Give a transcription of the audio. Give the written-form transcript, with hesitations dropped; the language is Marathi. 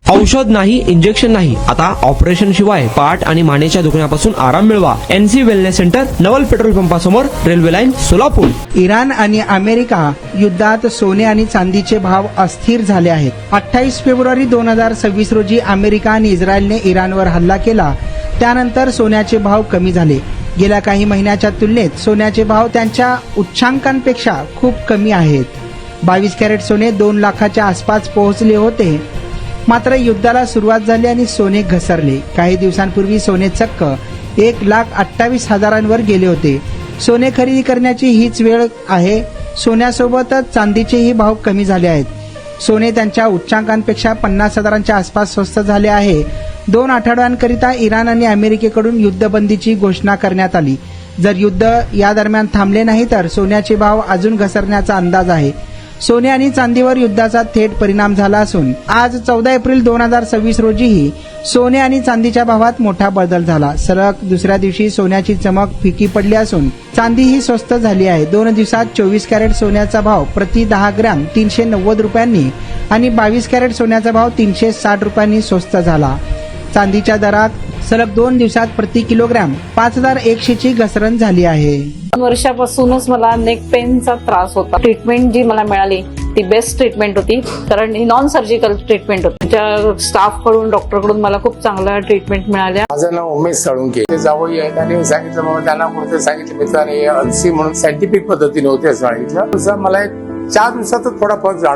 औषध नाही, इंजेक्शन नाही, आता ऑपरेशन शिवाय पाठ आणि मानेच्या दुखण्यापासून आराम मिळवा. NC wellness centre, Naval petrol पंपासमोर, रेल्वे लाईन, सोलापूर. इराण आणि अमेरिका युद्धात सोने आणि चांदीचे भाव अस्थिर झाले आहेत. 28 फेब्रुवारी 2026 रोजी अमेरिका आणि इस्रायलने इराणवर हल्ला केला. त्यानंतर सोन्याचे भाव कमी झाले. गेल्या काही महिन्याच्या तुलनेत सोन्याचे भाव त्यांच्या उच्चांकांपेक्षा खूप कमी आहेत. 22 कॅरेट सोने 2 लाखाच्या आसपास पोहोचले होते. मात्र युद्धाला सुरुवात झाली आणि सोने घसरले. काही दिवसांपूर्वी सोने चक्क 1,28,000 गेले होते. सोने खरेदी करण्याची हीच वेळ आहे. सोन्यासोबतच चांदीचेही भाव कमी झाले आहेत. सोने त्यांच्या उच्चांकांपेक्षा 50,000च्या आसपास स्वस्त झाले आहे. 2 आठवड्यांकरिता इराण आणि अमेरिकेकडून युद्धबंदीची घोषणा करण्यात आली. जर युद्ध या दरम्यान थांबले नाही तर सोन्याचे भाव अजून घसरण्याचा अंदाज आहे. सोने आणि चांदीवर युद्धाचा थेट परिणाम झाला असून आज 14 एप्रिल 2026 रोजीही सोने आणि चांदीच्या भावात मोठा बदल झाला. सलग दुसऱ्या दिवशी सोन्याची चमक फिकी पडली असून चांदीही स्वस्त झाली आहे. 2 दिवसात 24 कॅरेट सोन्याचा भाव प्रति 10 ग्रॅम 390 रुपयांनी आणि 22 कॅरेट सोन्याचा भाव 360 रुपयांनी स्वस्त झाला. चांदीच्या दरात सलग 2 दिवसात प्रति किलोग्रॅम 5,100 ची घसरण झाली आहे. 2 वर्षापासूनच मला नेक पेनचा त्रास होता. ट्रीटमेंट जी मला मिळाली ती बेस्ट ट्रीटमेंट होती, कारण ही नॉन सर्जिकल ट्रीटमेंट होती. त्या स्टाफ कडून, डॉक्टर कडून मला खूप चांगल्या ट्रीटमेंट मिळाल्या. माझं नाव उमेश साळुंके. ते जावई आहेत आणि सांगितलं बाबा त्यांना कुठे सांगितलं मित्राने अलसी म्हणून सायंटिफिक पद्धतीने होते सांगितलं. मला 4 दिवसातच थोडा फरक जाणवला.